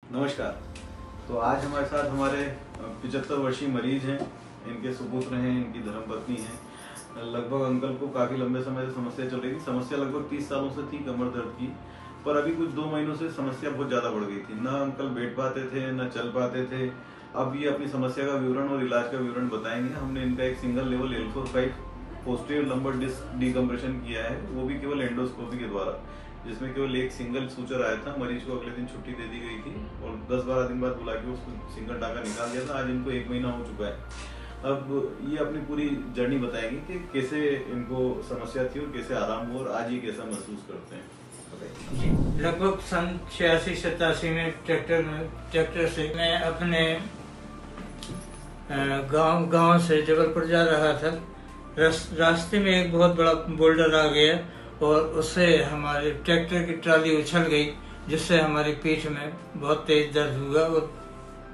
नमस्कार। तो आज हमारे साथ हमारे 75 वर्षीय मरीज हैं, इनके सुपुत्र हैं, इनकी धर्मपत्नी हैं। लगभग अंकल को काफ़ी लंबे समय से समस्या चल रही थी। समस्या लगभग 30 सालों से थी कमर दर्द की, पर अभी कुछ 2 महीनों से समस्या बहुत ज़्यादा बढ़ गई थी। ना अंकल बैठ पाते थे, ना चल पाते थे। अब ये अपनी समस्या का विवरण और इलाज का विवरण बताएंगे। हमने इनका एक single level L4-5 posterior lumbar disc decompression किया है, वो भी केवल एंडोस्कोपी के द्वारा, जिसमें केवल एक सिंगल सूचर आया था। मरीज को अगले दिन छुट्टी दे दी गई थी और 10-12 दिन बाद बुला के उसको सिंगल टाका निकाल दिया था। आज इनको 1 महीना हो चुका है। अब ये अपनी पूरी जर्नी बताएंगे कि कैसे इनको समस्या थी और कैसे आराम हुआ और आज ये कैसा महसूस करते हैं। लगभग सन 86-87 में ट्रैक्टर से मैं अपने गांव से जबलपुर जा रहा था। रास्ते में एक बहुत बड़ा बोल्डर आ गया और उससे हमारे ट्रैक्टर की ट्राली उछल गई, जिससे हमारी पीठ में बहुत तेज दर्द हुआ और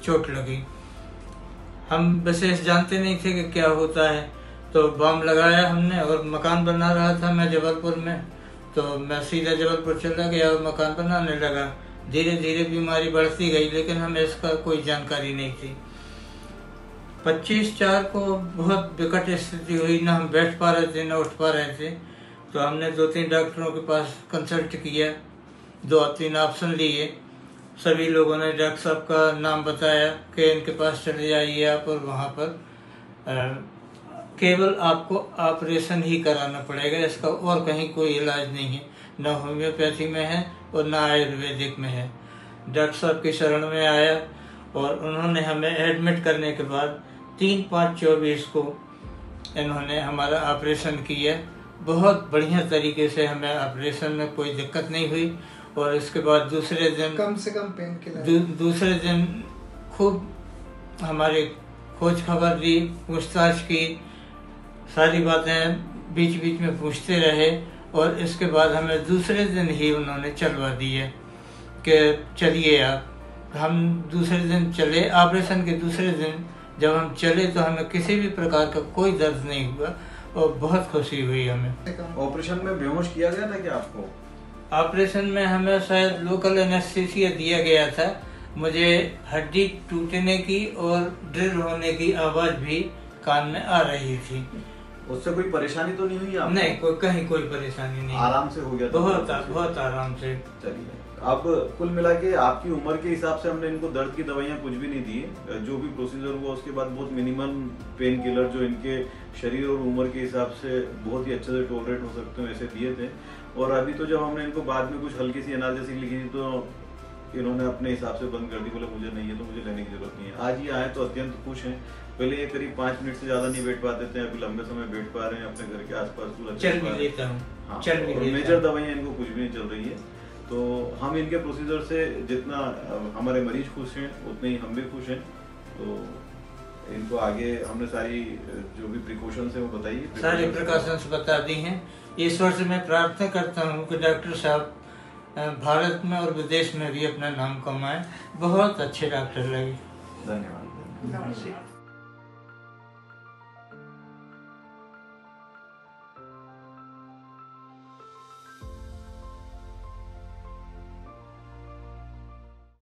चोट लगी। हम विशेष जानते नहीं थे कि क्या होता है, तो बम लगाया हमने और मकान बना रहा था मैं जबलपुर में, तो मैं सीधा जबलपुर चला गया और मकान बनाने लगा। धीरे धीरे बीमारी बढ़ती गई, लेकिन हमें इसका कोई जानकारी नहीं थी। 25/4 को बहुत विकट स्थिति हुई, ना हम बैठ पा रहे थे ना उठ पा रहे थे। तो हमने 2-3 डॉक्टरों के पास कंसल्ट किया, 2-3 ऑप्शन लिए। सभी लोगों ने डॉक्टर साहब का नाम बताया कि इनके पास चले जाइए आप, और वहाँ पर केवल आपको ऑपरेशन ही कराना पड़ेगा, इसका और कहीं कोई इलाज नहीं है, न होम्योपैथी में है और न आयुर्वेदिक में है। डॉक्टर साहब की शरण में आया और उन्होंने हमें एडमिट करने के बाद 3/5/24 को इन्होंने हमारा ऑपरेशन किया। बहुत बढ़िया तरीके से हमें ऑपरेशन में कोई दिक्कत नहीं हुई। और इसके बाद दूसरे दिन कम से कम पेन किलर दूसरे दिन खूब हमारी खोज खबर दी, पूछताछ की, सारी बातें बीच बीच में पूछते रहे। और इसके बाद हमें दूसरे दिन ही उन्होंने चलवा दिए कि चलिए आप। हम दूसरे दिन चले, ऑपरेशन के दूसरे दिन जब हम चले तो हमें किसी भी प्रकार का कोई दर्द नहीं हुआ और बहुत खुशी हुई हमें। ऑपरेशन में बेहोश किया गया था क्या आपको? ऑपरेशन में हमें शायद लोकल एनेस्थीसिया दिया गया था। मुझे हड्डी टूटने की और ड्रिल होने की आवाज भी कान में आ रही थी। उससे कोई परेशानी तो नहीं हुई आपको? नहीं, कहीं कोई परेशानी नहीं। आराम से हो गया था? बहुत आराम से। चलिए, अब कुल मिला के आपकी उम्र के हिसाब से हमने इनको दर्द की दवाइयाँ कुछ भी नहीं दी। जो भी प्रोसीजर हुआ उसके बाद बहुत मिनिमम पेन किलर जो इनके शरीर और उम्र के हिसाब से बहुत ही अच्छे से टॉलरेट हो सकते हैं वैसे दिए थे। और अभी तो जब हमने इनको बाद में कुछ हल्की सी एनालिसिस लिखी थी तो इन्होंने अपने हिसाब से बंद कर दी, बोले मुझे नहीं है तो मुझे लेने की जरूरत नहीं है। आज ये आए तो अत्यंत खुश हैं। पहले ये करीब 5 मिनट से ज्यादा नहीं बैठ पाते थे, अभी लंबे समय बैठ पा रहे हैं, अपने घर के आसपास पूरा चल भी लेता हूँ। हाँ, चल भी मेजर दवाइयाँ इनको कुछ भी नहीं चल रही है। तो हम इनके प्रोसीजर से जितना हमारे मरीज खुश हैं उतने ही हम भी खुश हैं। तो इनको आगे हमने सारी जो भी प्रिकॉशंस है वो बताइए। सारी प्रिकॉशंस बता दी हैं। ईश्वर से मैं प्रार्थना करता हूँ कि डॉक्टर साहब भारत में और विदेश में भी अपना नाम कमाएं। बहुत अच्छे डॉक्टर लगे। धन्यवाद।